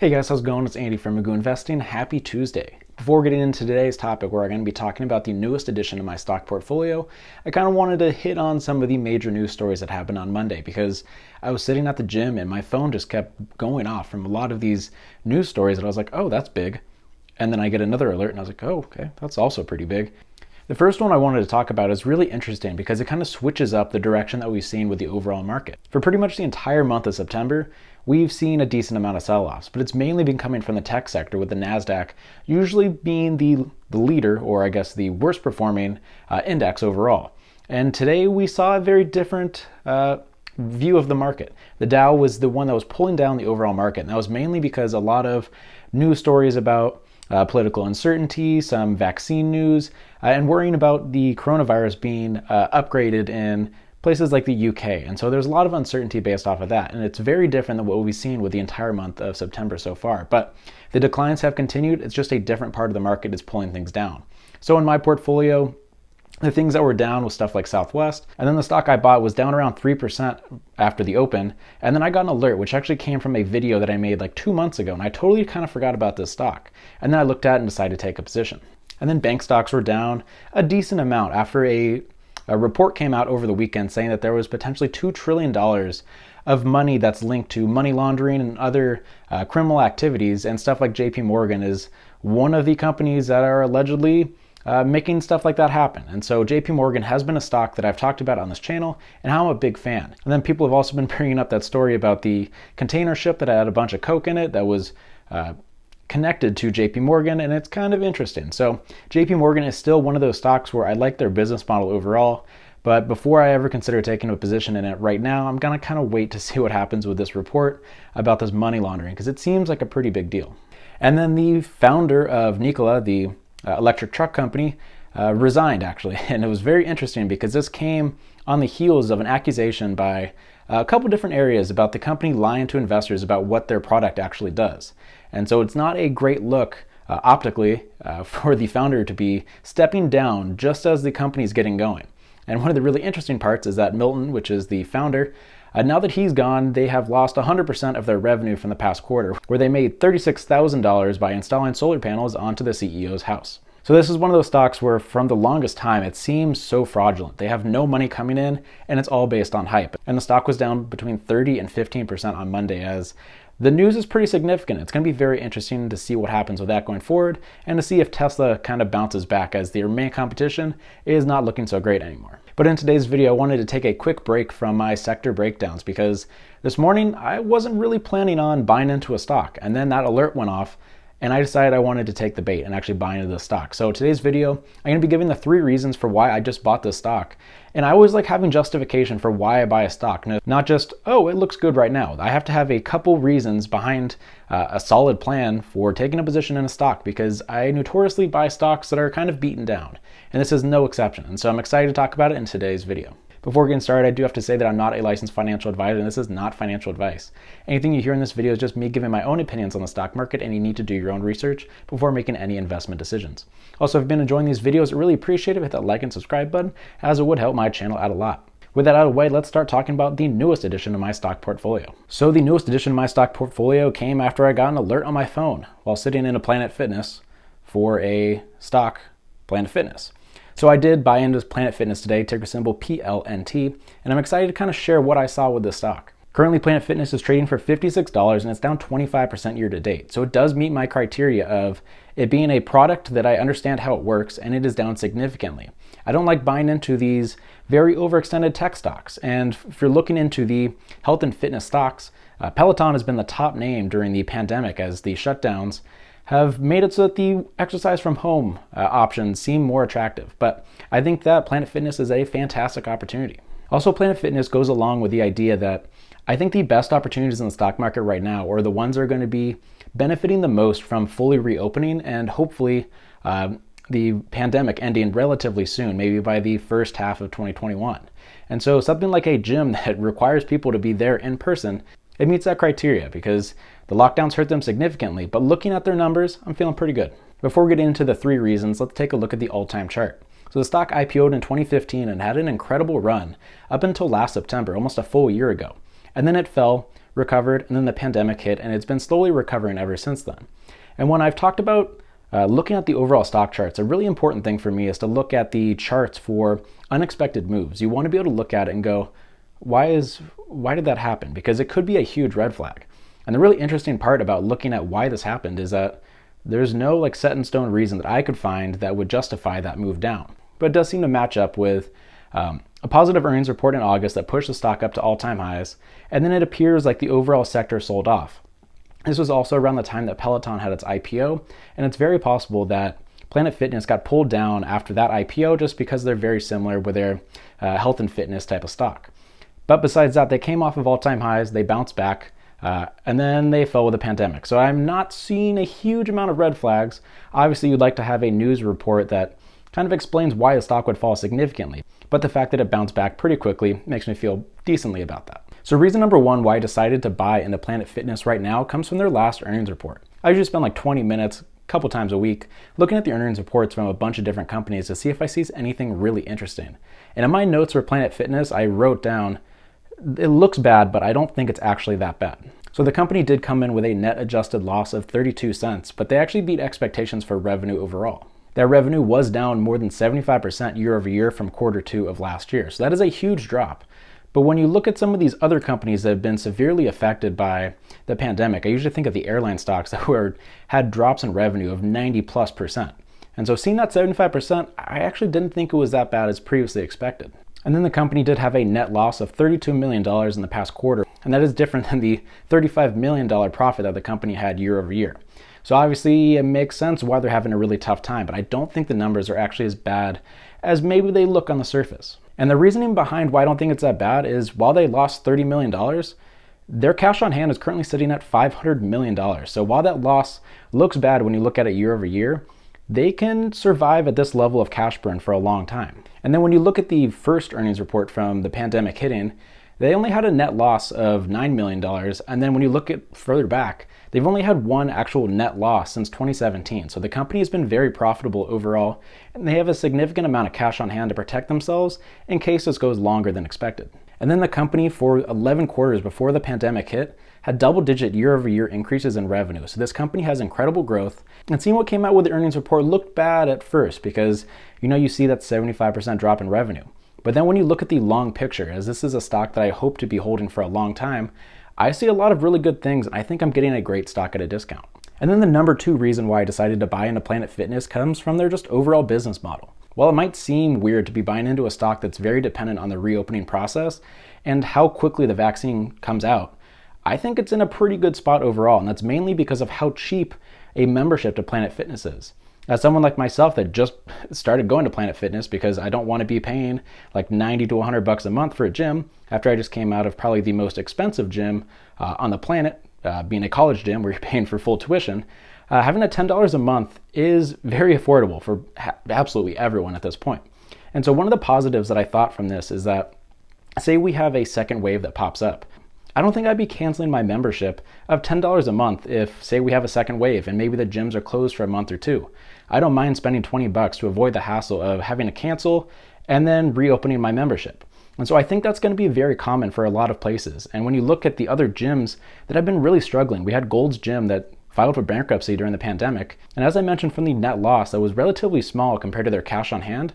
Hey guys, how's it going? It's Andy from Magoo Investing. Happy Tuesday. Before getting into today's topic, where I'm going to be talking about the newest addition to my stock portfolio, I kind of wanted to hit on some of the major news stories that happened on Monday because I was sitting at the gym and my phone just kept going off from a lot of these news stories that I was like, oh, that's big. And then I get another alert and I was like, oh, okay, that's also pretty big. The first one I wanted to talk about is really interesting because it kind of switches up the direction that we've seen with the overall market. For pretty much the entire month of September, we've seen a decent amount of sell-offs, but it's mainly been coming from the tech sector, with the NASDAQ usually being the leader, or I guess the worst performing index overall. And today we saw a very different view of the market. The Dow was the one that was pulling down the overall market, and that was mainly because a lot of news stories about political uncertainty, some vaccine news, and worrying about the coronavirus being upgraded in places like the UK. And so there's a lot of uncertainty based off of that. And it's very different than what we've seen with the entire month of September so far. But the declines have continued. It's just a different part of the market is pulling things down. So in my portfolio, the things that were down was stuff like Southwest. And then the stock I bought was down around 3% after the open. And then I got an alert, which actually came from a video that I made like 2 months ago. And I totally kind of forgot about this stock. And then I looked at it and decided to take a position. And then bank stocks were down a decent amount after a report came out over the weekend saying that there was potentially $2 trillion of money that's linked to money laundering and other criminal activities. And stuff like JP Morgan is one of the companies that are allegedly making stuff like that happen. And so JP Morgan has been a stock that I've talked about on this channel and how I'm a big fan. And then people have also been bringing up that story about the container ship that had a bunch of coke in it that was connected to JP Morgan, and it's kind of interesting. So JP Morgan is still one of those stocks where I like their business model overall, but before I ever consider taking a position in it right now, I'm gonna kind of wait to see what happens with this report about this money laundering, because it seems like a pretty big deal. And then the founder of Nikola, the electric truck company, resigned actually. And it was very interesting because this came on the heels of an accusation by a couple different areas about the company lying to investors about what their product actually does. And so it's not a great look optically for the founder to be stepping down just as the company's getting going. And one of the really interesting parts is that Milton, which is the founder, now that he's gone, they have lost 100% of their revenue from the past quarter, where they made $36,000 by installing solar panels onto the CEO's house. So this is one of those stocks where from the longest time it seems so fraudulent. They have no money coming in and it's all based on hype. And the stock was down between 30 and 15% on Monday, as the news is pretty significant. It's going to be very interesting to see what happens with that going forward and to see if Tesla kind of bounces back, as their main competition is not looking so great anymore. But in today's video, I wanted to take a quick break from my sector breakdowns because this morning I wasn't really planning on buying into a stock, and then that alert went off and I decided I wanted to take the bait and actually buy into the stock. So today's video, I'm going to be giving the 3 reasons for why I just bought this stock. And I always like having justification for why I buy a stock, not just, oh, it looks good right now. I have to have a couple reasons behind a solid plan for taking a position in a stock, because I notoriously buy stocks that are kind of beaten down. And this is no exception. And so I'm excited to talk about it in today's video. Before getting started, I do have to say that I'm not a licensed financial advisor, and this is not financial advice. Anything you hear in this video is just me giving my own opinions on the stock market, and you need to do your own research before making any investment decisions. Also, if you've been enjoying these videos, I really appreciate it. Hit that like and subscribe button, as it would help my channel out a lot. With that out of the way, let's start talking about the newest addition to my stock portfolio. So the newest addition to my stock portfolio came after I got an alert on my phone while sitting in a Planet Fitness for a stock, Planet Fitness. So I did buy into Planet Fitness today, ticker symbol PLNT, and I'm excited to kind of share what I saw with this stock. Currently, Planet Fitness is trading for $56 and it's down 25% year to date. So it does meet my criteria of it being a product that I understand how it works, and it is down significantly. I don't like buying into these very overextended tech stocks. And if you're looking into the health and fitness stocks, Peloton has been the top name during the pandemic, as the shutdowns have made it so that the exercise from home options seem more attractive. But I think that Planet Fitness is a fantastic opportunity. Also, Planet Fitness goes along with the idea that I think the best opportunities in the stock market right now are the ones that are going to be benefiting the most from fully reopening, and hopefully the pandemic ending relatively soon, maybe by the first half of 2021. And so something like a gym that requires people to be there in person, it meets that criteria because the lockdowns hurt them significantly, but looking at their numbers, I'm feeling pretty good. Before we get into the 3 reasons, let's take a look at the all-time chart. So the stock IPO'd in 2015 and had an incredible run up until last September, almost a full year ago. And then it fell recovered, and then the pandemic hit, and it's been slowly recovering ever since then. And when I've talked about looking at the overall stock charts, a really important thing for me is to look at the charts for unexpected moves. You want to be able to look at it and go, why did that happen? Because it could be a huge red flag. And the really interesting part about looking at why this happened is that there's no like set in stone reason that I could find that would justify that move down. But it does seem to match up with a positive earnings report in August that pushed the stock up to all-time highs, and then it appears like the overall sector sold off. This was also around the time that Peloton had its IPO, and it's very possible that Planet Fitness got pulled down after that IPO just because they're very similar with their health and fitness type of stock. But besides that, they came off of all-time highs, they bounced back, and then they fell with the pandemic. So I'm not seeing a huge amount of red flags. Obviously, you'd like to have a news report that kind of explains why the stock would fall significantly, but the fact that it bounced back pretty quickly makes me feel decently about that. So reason number one why I decided to buy into Planet Fitness right now comes from their last earnings report. I usually spend like 20 minutes, a couple times a week, looking at the earnings reports from a bunch of different companies to see if I see anything really interesting. And in my notes for Planet Fitness, I wrote down, it looks bad, but I don't think it's actually that bad. So the company did come in with a net adjusted loss of 32 cents, but they actually beat expectations for revenue overall. Their revenue was down more than 75% year over year from quarter 2 of last year. So that is a huge drop. But when you look at some of these other companies that have been severely affected by the pandemic, I usually think of the airline stocks that had drops in revenue of 90+%. And so seeing that 75%, I actually didn't think it was that bad as previously expected. And then the company did have a net loss of $32 million in the past quarter, and that is different than the $35 million profit that the company had year over year. So obviously it makes sense why they're having a really tough time, but I don't think the numbers are actually as bad as maybe they look on the surface. And the reasoning behind why I don't think it's that bad is while they lost $30 million, their cash on hand is currently sitting at $500 million. So while that loss looks bad when you look at it year over year, they can survive at this level of cash burn for a long time. And then when you look at the first earnings report from the pandemic hitting, they only had a net loss of $9 million. And then when you look at further back, they've only had one actual net loss since 2017. So the company has been very profitable overall, and they have a significant amount of cash on hand to protect themselves in case this goes longer than expected. And then the company for 11 quarters before the pandemic hit had double-digit year-over-year increases in revenue. So this company has incredible growth. And seeing what came out with the earnings report looked bad at first because you see that 75% drop in revenue. But then when you look at the long picture, as this is a stock that I hope to be holding for a long time, I see a lot of really good things, and I think I'm getting a great stock at a discount. And then the number 2 reason why I decided to buy into Planet Fitness comes from their just overall business model. While it might seem weird to be buying into a stock that's very dependent on the reopening process and how quickly the vaccine comes out, I think it's in a pretty good spot overall, and that's mainly because of how cheap a membership to Planet Fitness is. As someone like myself that just started going to Planet Fitness because I don't want to be paying like $90 to $100 a month for a gym after I just came out of probably the most expensive gym on the planet, being a college gym where you're paying for full tuition, having a $10 a month is very affordable for absolutely everyone at this point. And so one of the positives that I thought from this is that, say we have a second wave that pops up, I don't think I'd be canceling my membership of $10 a month if, say, we have a second wave and maybe the gyms are closed for a month or two. I don't mind spending $20 to avoid the hassle of having to cancel and then reopening my membership. And so I think that's going to be very common for a lot of places. And when you look at the other gyms that have been really struggling, we had Gold's Gym that filed for bankruptcy during the pandemic. And as I mentioned from the net loss that was relatively small compared to their cash on hand,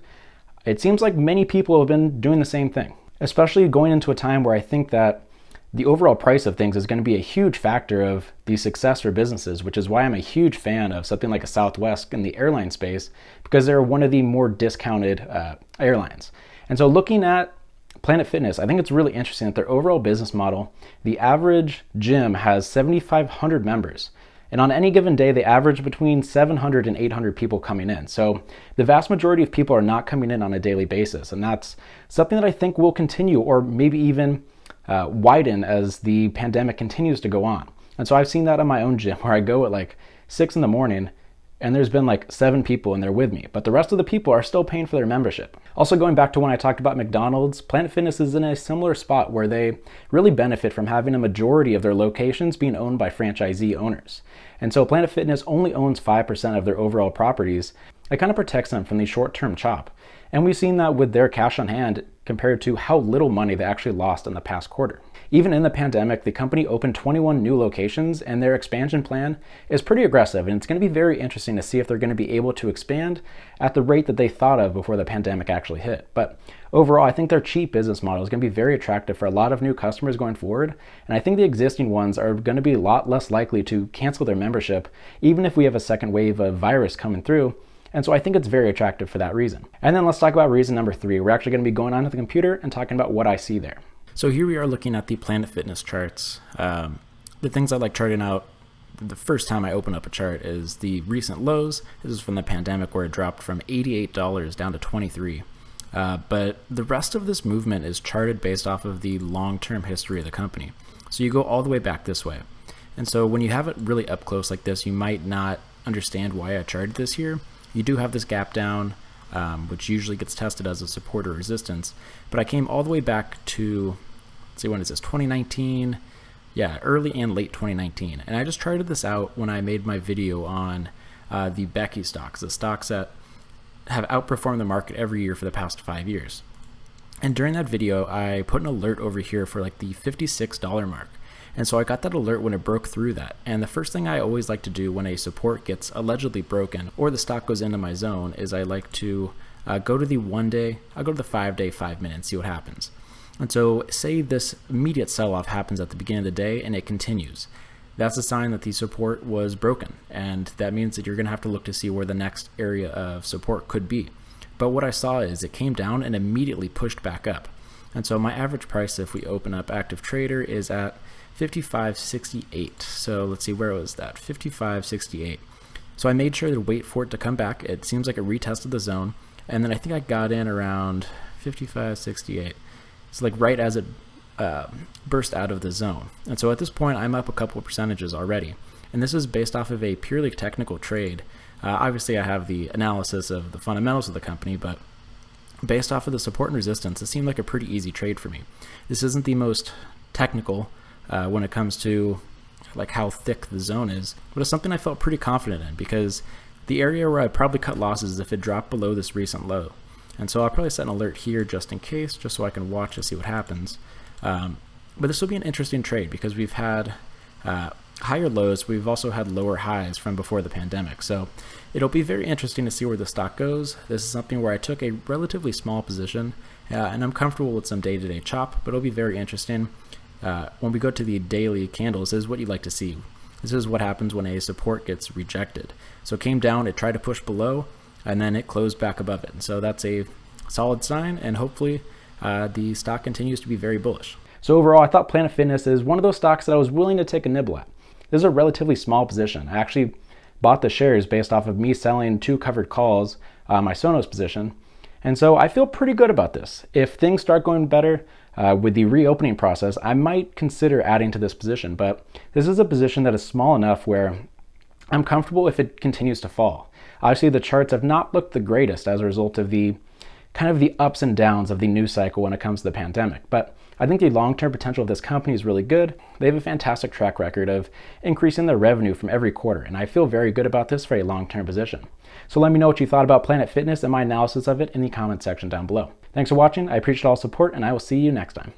it seems like many people have been doing the same thing, especially going into a time where I think that the overall price of things is going to be a huge factor of the success for businesses, which is why I'm a huge fan of something like a Southwest in the airline space, because they're one of the more discounted airlines. And so looking at Planet Fitness, I think it's really interesting that their overall business model, the average gym has 7,500 members. And on any given day, they average between 700 and 800 people coming in. So the vast majority of people are not coming in on a daily basis. And that's something that I think will continue or maybe even widen as the pandemic continues to go on. And so I've seen that in my own gym where I go at like 6 in the morning and there's been like 7 people in there with me, but the rest of the people are still paying for their membership. Also going back to when I talked about McDonald's, Planet Fitness is in a similar spot where they really benefit from having a majority of their locations being owned by franchisee owners. And so Planet Fitness only owns 5% of their overall properties. It kind of protects them from the short-term chop. And we've seen that with their cash on hand compared to how little money they actually lost in the past quarter. Even in the pandemic, the company opened 21 new locations, and their expansion plan is pretty aggressive, and it's going to be very interesting to see if they're going to be able to expand at the rate that they thought of before the pandemic actually hit. But overall, I think their cheap business model is going to be very attractive for a lot of new customers going forward, and I think the existing ones are going to be a lot less likely to cancel their membership, even if we have a second wave of virus coming through. And so I think it's very attractive for that reason. And then let's talk about reason number 3. We're actually going to be going onto the computer and talking about what I see there. So here we are looking at the Planet Fitness charts. The things I like charting out the first time I open up a chart is the recent lows. This is from the pandemic where it dropped from $88 down to $23. But the rest of this movement is charted based off of the long-term history of the company. So you go all the way back this way. And so when you have it really up close like this, you might not understand why I charted this here. You do have this gap down, which usually gets tested as a support or resistance. But I came all the way back to, let's see, when is this, 2019? Yeah, early and late 2019. And I just charted this out when I made my video on the Becky stocks, the stocks that have outperformed the market every year for the past 5 years. And during that video, I put an alert over here for like the $56 mark. And so I got that alert when it broke through that. And the first thing I always like to do when a support gets allegedly broken or the stock goes into my zone is I like to go to the 1 day, I'll go to the 5 day, 5 minute and see what happens. And so say this immediate sell-off happens at the beginning of the day and it continues. That's a sign that the support was broken. And that means that you're gonna have to look to see where the next area of support could be. But what I saw is it came down and immediately pushed back up. And so my average price, if we open up Active Trader, is at 55.68. So let's see, where was that? 55.68. So I made sure to wait for it to come back. It seems like it retested the zone. And then I think I got in around 55.68. It's like right as it burst out of the zone. And so at this point, I'm up a couple of percentages already. And this is based off of a purely technical trade. Obviously, I have the analysis of the fundamentals of the company, but based off of the support and resistance, it seemed like a pretty easy trade for me. This isn't the most technical when it comes to like how thick the zone is, but it's something I felt pretty confident in because the area where I'd probably cut losses is if it dropped below this recent low. And so I'll probably set an alert here just in case, just so I can watch to see what happens. But this will be an interesting trade because we've had higher lows. We've also had lower highs from before the pandemic. So it'll be very interesting to see where the stock goes. This is something where I took a relatively small position and I'm comfortable with some day-to-day chop, but it'll be very interesting. When we go to the daily candles, this is what you like to see. This is what happens when a support gets rejected. So it came down, it tried to push below, and then it closed back above it. And so that's a solid sign, and hopefully the stock continues to be very bullish. So overall, I thought Planet Fitness is one of those stocks that I was willing to take a nibble at. This is a relatively small position. I actually bought the shares based off of me selling 2 covered calls, my Sonos position. And so I feel pretty good about this. If things start going better with the reopening process, I might consider adding to this position. But this is a position that is small enough where I'm comfortable if it continues to fall. Obviously, the charts have not looked the greatest as a result of the kind of the ups and downs of the news cycle when it comes to the pandemic. But I think the long-term potential of this company is really good. They have a fantastic track record of increasing their revenue from every quarter, and I feel very good about this for a long-term position. So let me know what you thought about Planet Fitness and my analysis of it in the comment section down below. Thanks for watching. I appreciate all support, and I will see you next time.